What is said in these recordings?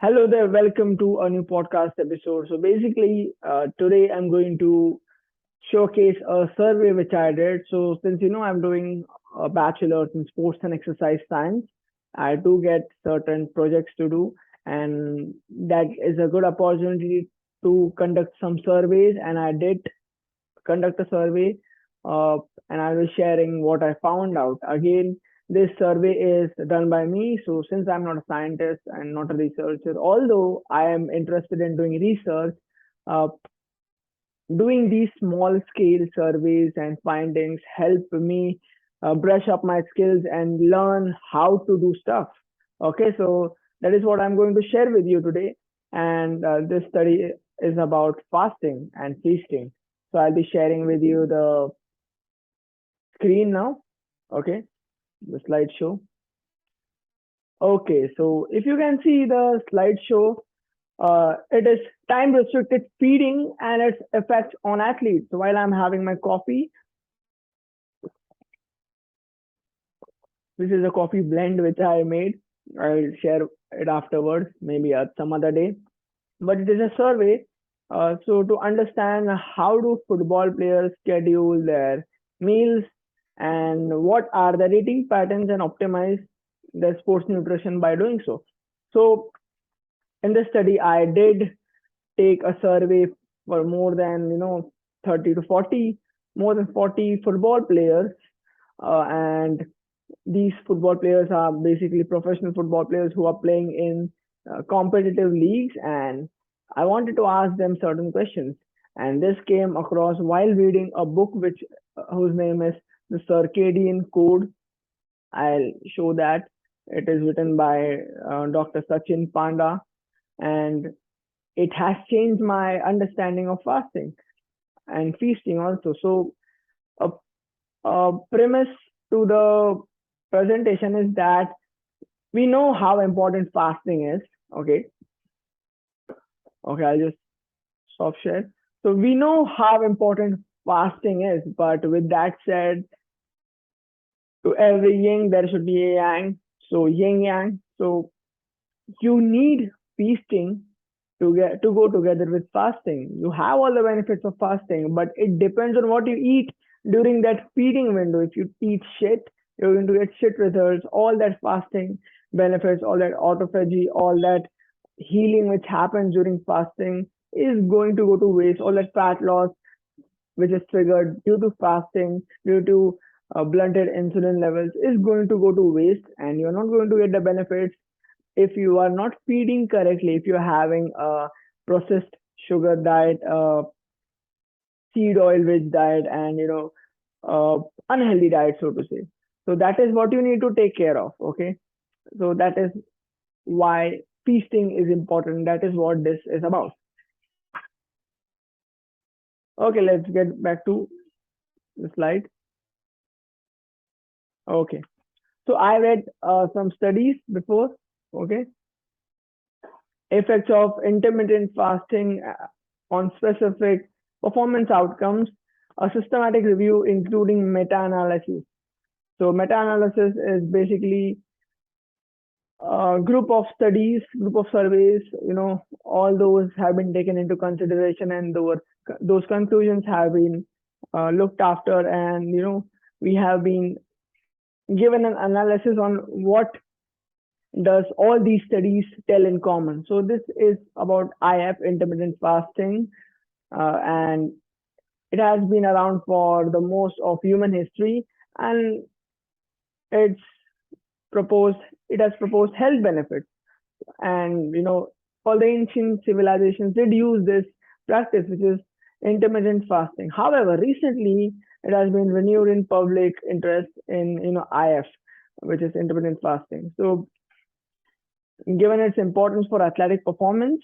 Hello there, welcome to a new podcast episode. So basically, today I'm going to showcase a survey which I did. So since I'm doing a bachelor's in sports and exercise science, I do get certain projects to do, and that is a good opportunity to conduct some surveys. And I did conduct a survey, uh, and I was sharing what I found out. Again, this survey is done by me. So since I'm not a scientist and not a researcher, although I am interested in doing research, uh, doing these small scale surveys and findings help me brush up my skills and learn how to do stuff. Okay, so that is what I'm going to share with you today. And this study is about fasting and feasting. So I'll be sharing with you the screen now. Okay, the slideshow. Okay, so if you can see the slideshow, it is time restricted feeding and its effects on athletes. So while I'm having my coffee, this is a coffee blend which I made. I'll share it afterwards, maybe at some other day. But it is a survey. So to understand how do football players schedule their meals and what are the eating patterns and optimize their sports nutrition by doing so. So in this study, I did take a survey for more than 30 to 40, more than 40 football players, and these football players are basically professional football players who are playing in competitive leagues, and I wanted to ask them certain questions. And this came across while reading a book which whose name is The Circadian Code. I'll show that. It is written by Dr. Sachin Panda, and it has changed my understanding of fasting and feasting also. So a, a premise to the presentation is that we know how important fasting is. Okay. Okay, I'll just stop share. So we know how important fasting is, but with that said, to every yin there should be a yang. So yin yang. So you need feasting to go together with fasting. You have all the benefits of fasting, but it depends on what you eat during that feeding window. If you eat shit, you're going to get shit results. All that fasting benefits, all that autophagy, all that healing which happens during fasting is going to go to waste. All that fat loss which is triggered due to fasting, due to blunted insulin levels, is going to go to waste, and you're not going to get the benefits if you are not feeding correctly, if you're having a processed sugar diet, seed oil rich diet, and unhealthy diet, so to say. So that is what you need to take care of. Okay, so that is why feasting is important. That is what this is about. Okay, let's get back to the slide. Okay, so I read some studies before. Okay, effects of intermittent fasting on specific performance outcomes, a systematic review including meta-analysis. So meta-analysis is basically a group of studies, group of surveys, all those have been taken into consideration, and those conclusions have been looked after, and we have been given an analysis on what does all these studies tell in common. So this is about IF, intermittent fasting, and it has been around for the most of human history, and it's proposed it has proposed health benefits. And all the ancient civilizations did use this practice, which is intermittent fasting. However, recently it has been renewed in public interest in IF, which is intermittent fasting. So given its importance for athletic performance,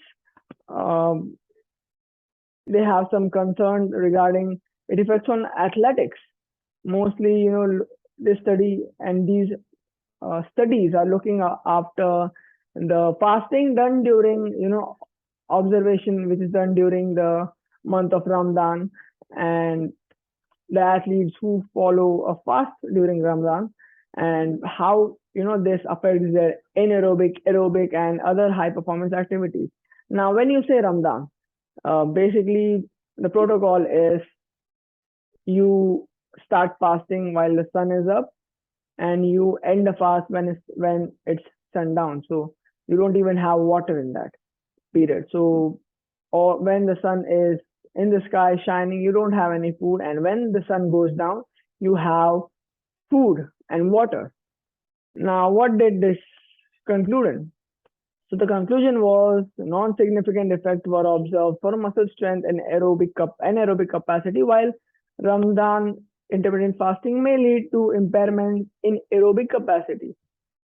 um, they have some concern regarding its effects on athletics. Mostly, this study and these studies are looking after the fasting done during, observation which is done during the month of Ramadan, and the athletes who follow a fast during Ramadan, and how this affects their anaerobic, aerobic, and other high performance activities. Now, when you say Ramadan, basically the protocol is you start fasting while the sun is up, and you end the fast when it's sundown. So you don't even have water in that period. So, or when the sun is in the sky shining, you don't have any food, and when the sun goes down, you have food and water. Now, what did this conclude? So the conclusion was non-significant effects were observed for muscle strength and anaerobic capacity, while Ramadan intermittent fasting may lead to impairment in aerobic capacity.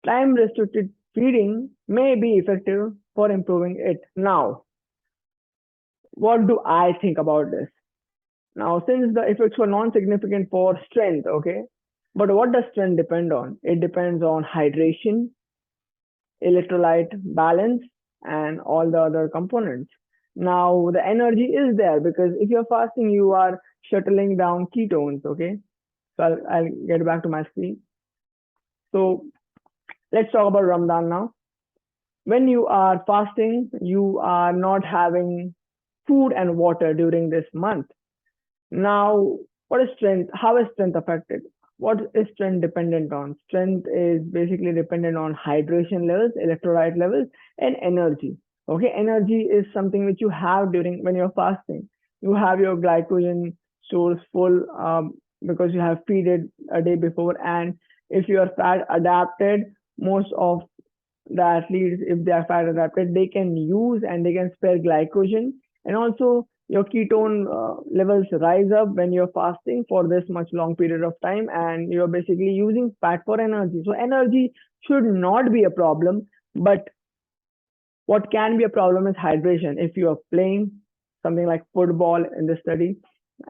Time-restricted feeding may be effective for improving it. Now, what do I think about this? Now, since the effects were non-significant for strength, okay, but what does strength depend on? It depends on hydration, electrolyte balance, and all the other components. Now, the energy is there because if you're fasting, you are shuttling down ketones, okay? So I'll get back to my screen. So let's talk about Ramadan now. When you are fasting, you are not having food and water during this month. Now, what is strength? How is strength affected? What is strength dependent on? Strength is basically dependent on hydration levels, electrolyte levels, and energy. Okay, energy is something which you have during when you're fasting. You have your glycogen stores full because you have feeded a day before, and if you are fat adapted, most of the athletes, if they are fat adapted, they can use and they can spare glycogen, and also your ketone levels rise up when you're fasting for this much long period of time, and you're basically using fat for energy. So energy should not be a problem, but what can be a problem is hydration. If you are playing something like football in the study,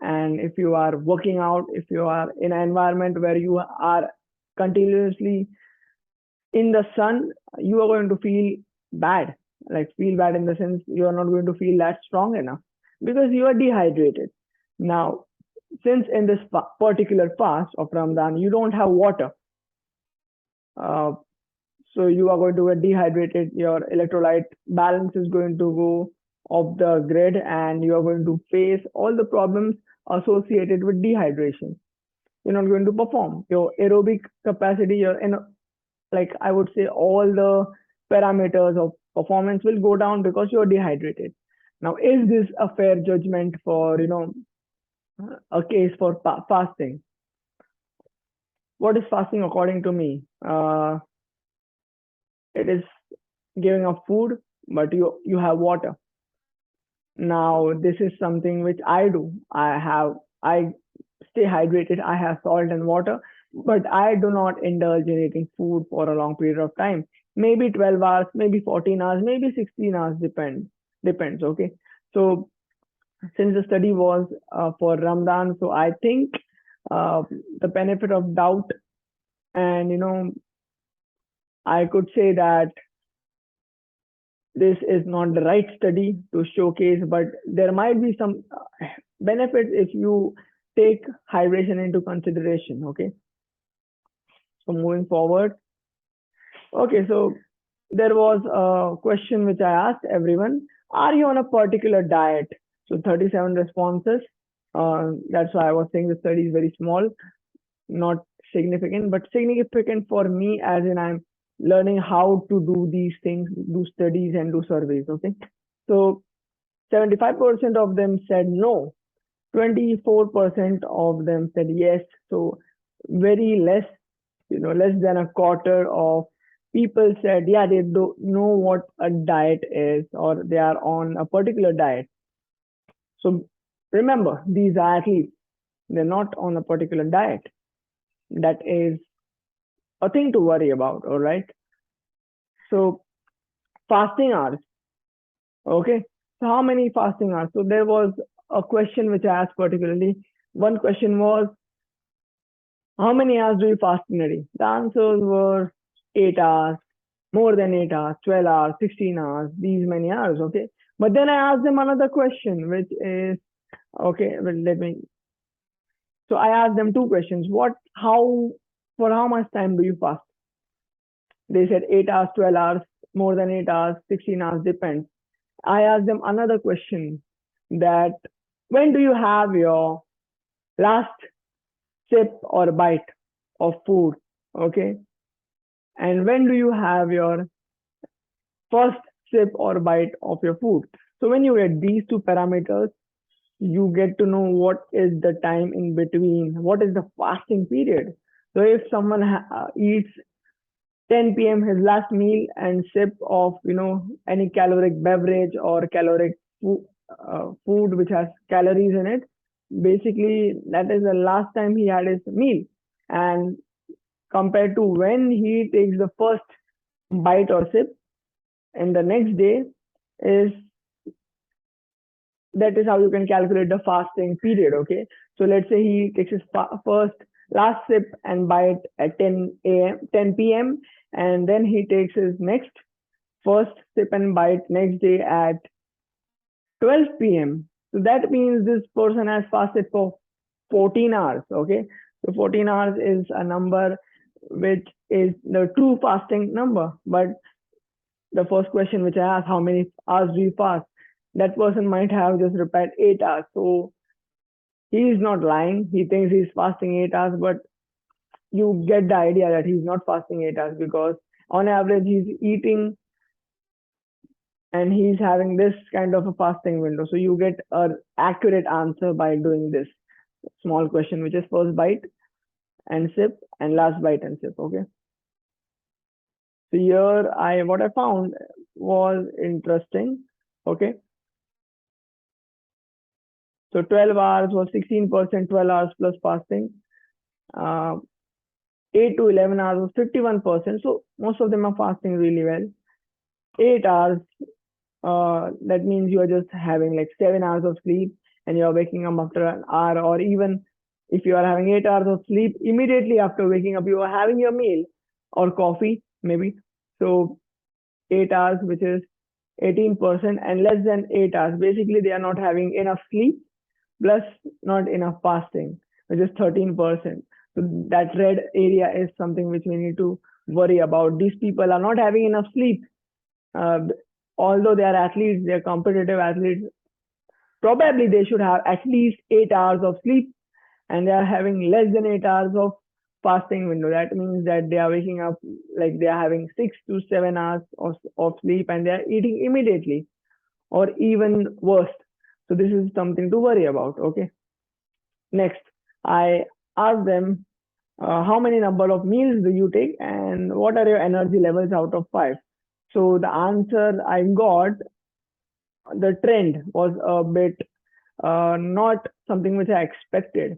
and if you are working out, if you are in an environment where you are continuously in the sun, you are going to feel bad. Like feel bad in the sense you are not going to feel that strong enough because you are dehydrated. Now, since in this particular fast of Ramadan, you don't have water, uh, so you are going to get dehydrated. Your electrolyte balance is going to go off the grid, and you are going to face all the problems associated with dehydration. You're not going to perform. Your aerobic capacity, like I would say, all the parameters of performance will go down because you're dehydrated. Now, is this a fair judgment for a case for fasting? What is fasting according to me? It is giving up food, but you have water. Now, this is something which I do. I stay hydrated. I have salt and water, but I do not indulge in eating food for a long period of time. Maybe 12 hours, maybe 14 hours, maybe 16 hours, depends. Okay. So since the study was for Ramadan, so I think uh, the benefit of doubt, and I could say that this is not the right study to showcase, but there might be some benefits if you take hydration into consideration. Okay, so moving forward. Okay, so there was a question which I asked everyone: are you on a particular diet? So 37 responses. That's why I was saying the study is very small, not significant, but significant for me as in I'm learning how to do these things, do studies and do surveys. Okay, so 75% of them said no, 24% of them said yes. So very less, less than a quarter of people said yeah, they don't know what a diet is or they are on a particular diet. So remember, these are athletes, they're not on a particular diet. That is a thing to worry about. All right. So fasting hours. Okay. So how many fasting hours? So there was a question which I asked particularly. One question was, how many hours do you fast in a day? The answers were 8 hours, more than 8 hours, 12 hours, 16 hours, these many hours. Okay. But then I asked them another question, which is, okay, well, so I asked them two questions. For how much time do you fast? They said 8 hours, 12 hours, more than 8 hours, 16 hours, depends. I asked them another question, that when do you have your last sip or bite of food? Okay. And when do you have your first sip or bite of your food? So when you get these two parameters, you get to know what is the time in between, what is the fasting period. So if someone eats 10 p.m. his last meal and sip of any caloric beverage or caloric food which has calories in it, basically that is the last time he had his meal. And compared to when he takes the first bite or sip and the next day, is that is how you can calculate the fasting period. Okay, so let's say he takes his first last sip and bite at 10 p.m., and then he takes his next first sip and bite next day at 12 p.m. So that means this person has fasted for 14 hours. Okay, so 14 hours is a number which is the true fasting number. But the first question which I asked, how many hours do you fast? That person might have just replied 8 hours. So he is not lying. He thinks he's fasting 8 hours, but you get the idea that he's not fasting 8 hours, because on average he's eating and he's having this kind of a fasting window. So you get an accurate answer by doing this small question, which is first bite and sip and last bite and sip. Okay. So here what I found was interesting. Okay. So 12 hours was 16%, 12 hours plus fasting. Uh, 8 to 11 hours was 51%. So most of them are fasting really well. 8 hours, that means you are just having like 7 hours of sleep and you are waking up after an hour, or even if you are having 8 hours of sleep, immediately after waking up, you are having your meal or coffee, maybe. So 8 hours, which is 18%, and less than 8 hours. Basically, they are not having enough sleep plus not enough fasting, which is 13%. So that red area is something which we need to worry about. These people are not having enough sleep. Uh, Although they are athletes, they are competitive athletes, probably they should have at least 8 hours of sleep, and they are having less than 8 hours of fasting window. That means that they are waking up, like they are having 6 to 7 hours of sleep, and they are eating immediately, or even worse. So this is something to worry about. Okay. Next, I asked them, how many number of meals do you take and what are your energy levels out of 5? So the answer I got, the trend was a bit not something which I expected.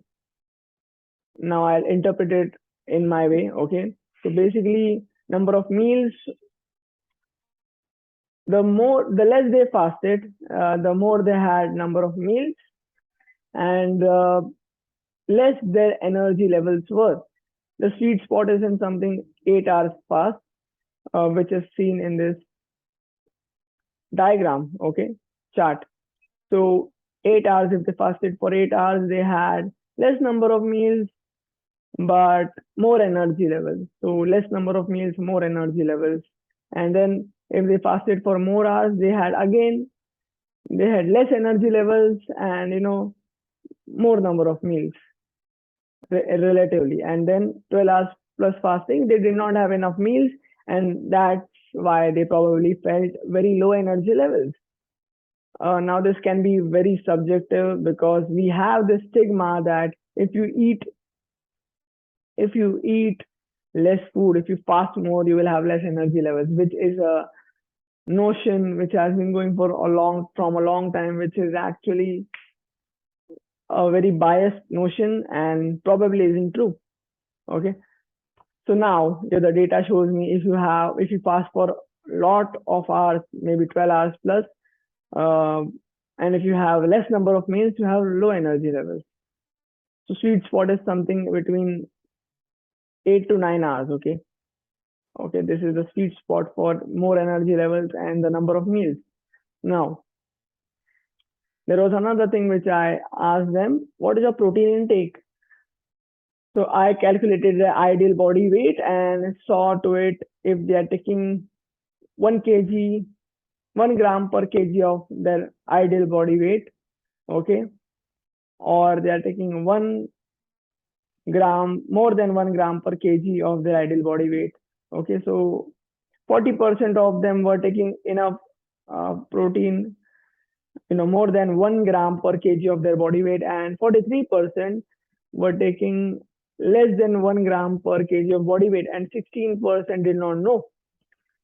Now I'll interpret it in my way. Okay. So basically, number of meals, the less they fasted, the more they had number of meals, and less their energy levels were. The sweet spot is in something 8 hours fast, which is seen in this diagram, okay, chart. So 8 hours, if they fasted for 8 hours, they had less number of meals, but more energy levels. So less number of meals, more energy levels. And then if they fasted for more hours, they had less energy levels and more number of meals relatively. And then 12 hours plus fasting, they did not have enough meals, and that's why they probably felt very low energy levels. Now this can be very subjective, because we have the stigma that if you eat less food, if you fast more, you will have less energy levels, which is a notion which has been going for a long time, which is actually a very biased notion and probably isn't true. Okay. So now here the data shows me, if you fast for a lot of hours, maybe 12 hours plus, and if you have less number of meals, you have low energy levels. So sweet spot is something between 8 to 9 hours. Okay. Okay. This is the sweet spot for more energy levels and the number of meals. Now, there was another thing which I asked them, what is your protein intake? So I calculated the ideal body weight and saw to it if they are taking 1 kg, 1 gram per kg of their ideal body weight, okay, or they are taking 1 gram, more than 1 gram per kg of their ideal body weight. Okay, so 40% of them were taking enough protein, more than 1 gram per kg of their body weight, and 43% were taking less than 1 gram per kg of body weight, and 16% did not know.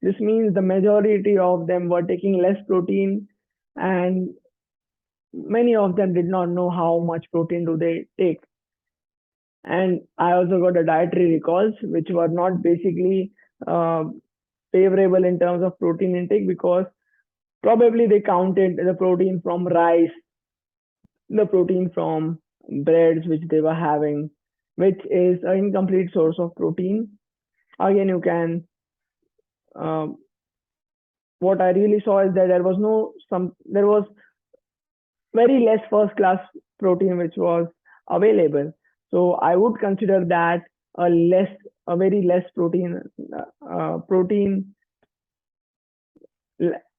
This means the majority of them were taking less protein, and many of them did not know how much protein do they take. And I also got a dietary recalls, which were not basically uh, favorable in terms of protein intake, because probably they counted the protein from rice, the protein from breads which they were having, which is an incomplete source of protein. Again, you can. Uh, what I really saw is that there was very less first class protein which was available. So I would consider that a very less protein,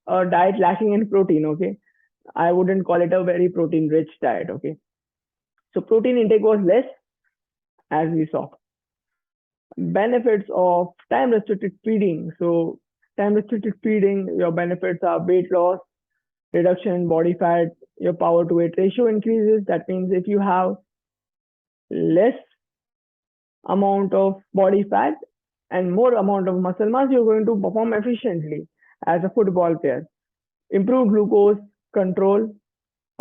a diet lacking in protein. Okay, I wouldn't call it a very protein rich diet. Okay, so protein intake was less, as we saw. Benefits of time restricted feeding. So time restricted feeding, your benefits are weight loss, reduction in body fat, your power to weight ratio increases. That means if you have less amount of body fat and more amount of muscle mass, you're going to perform efficiently as a football player. Improved glucose control,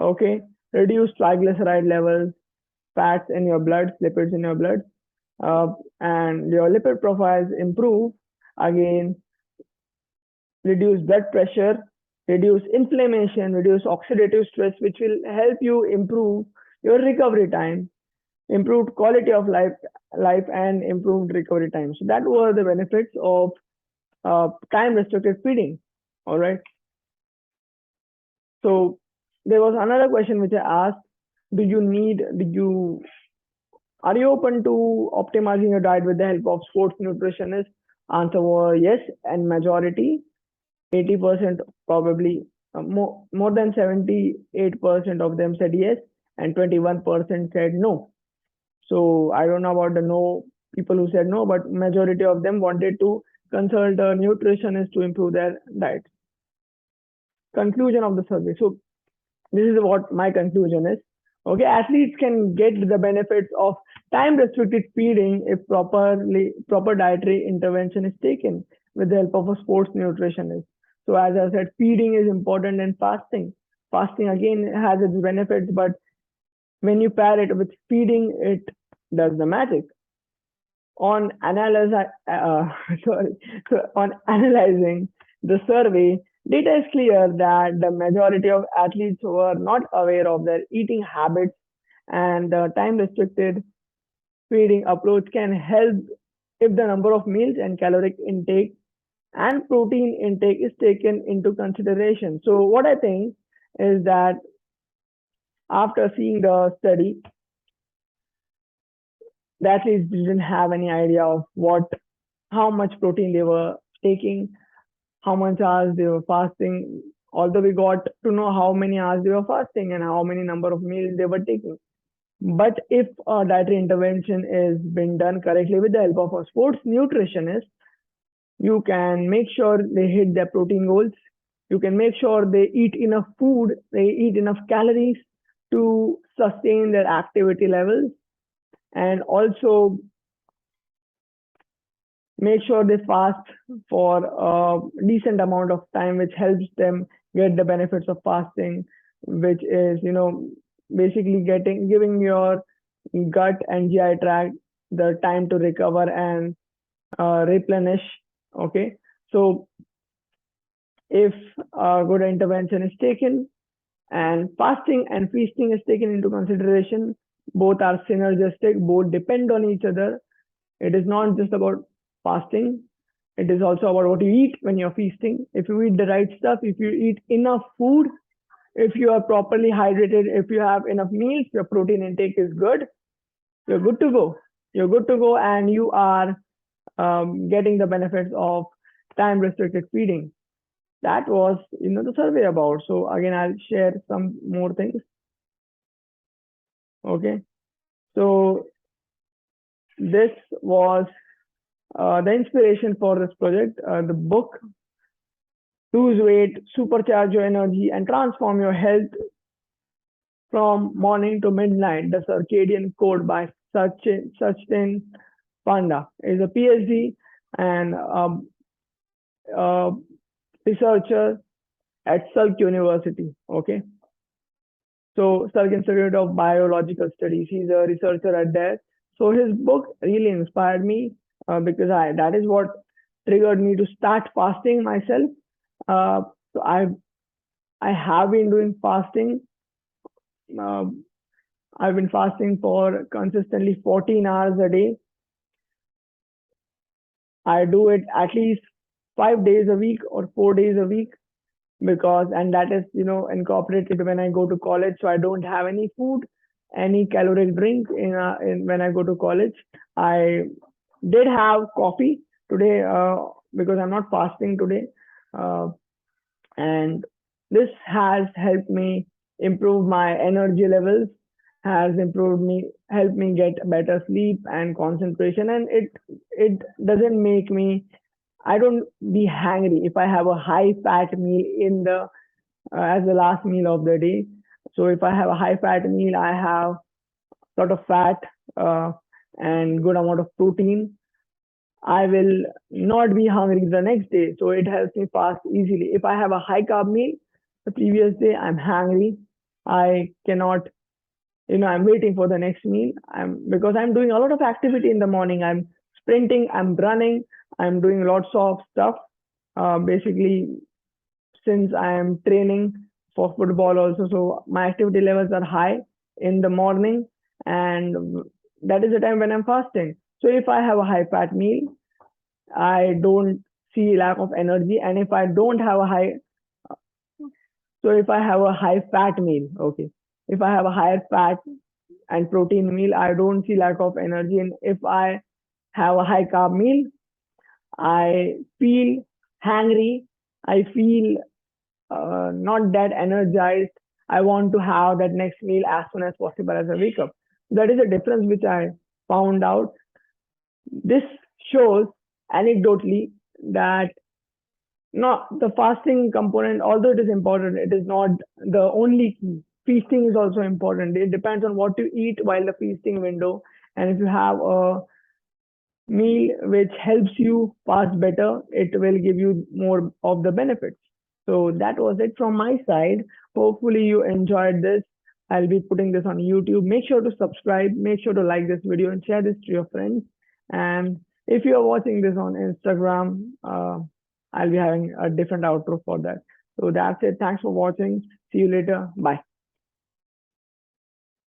okay, reduced triglyceride levels, fats in your blood, lipids in your blood, and your lipid profiles improve. Again, reduce blood pressure, reduce inflammation, reduce oxidative stress, which will help you improve your recovery time, improved quality of life and improved recovery time. So that were the benefits of time restricted feeding. All right. So there was another question which I asked: Do you need? Do you Are you open to optimizing your diet with the help of sports nutritionists? Answer was yes, and majority, 80% probably, more than 78% of them said yes, and 21% said no. So I don't know about the no people who said no, but majority of them wanted to consult a nutritionist to improve their diet. Conclusion of the survey. So this is what my conclusion is. Okay, athletes can get the benefits of time restricted feeding if proper dietary intervention is taken with the help of a sports nutritionist. So as I said, feeding is important, and fasting again has its benefits, but when you pair it with feeding, it does the magic. On analyze, sorry, so on analyzing the survey, data is clear that the majority of athletes were not aware of their eating habits, and the time restricted feeding approach can help if the number of meals and caloric intake and protein intake is taken into consideration. So what I think is that after seeing the study, the athletes didn't have any idea of how much protein they were taking, how much hours they were fasting. Although we got to know how many hours they were fasting and how many number of meals they were taking. But if a dietary intervention is being done correctly with the help of a sports nutritionist, you can make sure they hit their protein goals. You can make sure they eat enough food, they eat enough calories to sustain their activity levels, and also make sure they fast for a decent amount of time, which helps them get the benefits of fasting, which is, basically giving your gut and GI tract the time to recover and replenish. Okay, so if a good intervention is taken and fasting and feasting is taken into consideration, both are synergistic, both depend on each other. It is not just about fasting, it is also about what you eat when you're feasting. If you eat the right stuff, if you eat enough food, if you are properly hydrated, if you have enough meals, your protein intake is good, you're good to go. you're good to go, and you are getting the benefits of time restricted feeding. That was the survey about. So again, I'll share some more things. Okay, so this was the inspiration for this project. The book Lose Weight, Supercharge Your Energy, and Transform Your Health from Morning to Midnight, The Circadian Code by Sachin Panda is a PhD and uh, researcher at Salk University. Okay, so Salk Institute of Biological Studies. He's a researcher at there. So his book really inspired me because that is what triggered me to start fasting myself. So I have been doing fasting. Uh, I've been fasting for consistently 14 hours a day. I do it at least 5 days a week or 4 days a week because, and that is, incorporated when I go to college. So I don't have any food, any caloric drink in when I go to college. I did have coffee today because I'm not fasting today. Uh, and this has helped me improve my energy levels, has improved me helped me get better sleep and concentration, and it doesn't make me, I don't be hungry if I have a high fat meal in the as the last meal of the day. So if I have a high fat meal, I have a lot of fat uh, and good amount of protein. I will not be hungry the next day. So it helps me fast easily. If I have a high carb meal the previous day, I'm hungry. I cannot, I'm waiting for the next meal. Because I'm doing a lot of activity in the morning. I'm sprinting, I'm running, I'm doing lots of stuff. Basically, since I am training for football also, so my activity levels are high in the morning, and that is the time when I'm fasting. So if I have a high fat meal, I don't see lack of energy. And if I don't have a high, so if I have a high fat meal, okay, if I have a higher fat and protein meal, I don't see lack of energy. And if I have a high carb meal, I feel hungry. I feel not that energized. I want to have that next meal as soon as possible as I wake up. That is a difference which I found out. This shows anecdotally that not the fasting component, although it is important, it is not the only key. Feasting is also important. It depends on what you eat while the feasting window. And if you have a meal which helps you fast better, it will give you more of the benefits. So that was it from my side. Hopefully you enjoyed this. I'll be putting this on YouTube. Make sure to subscribe, make sure to like this video and share this to your friends. And if you are watching this on Instagram, I'll be having a different outro for that. So that's it. Thanks for watching. See you later. Bye.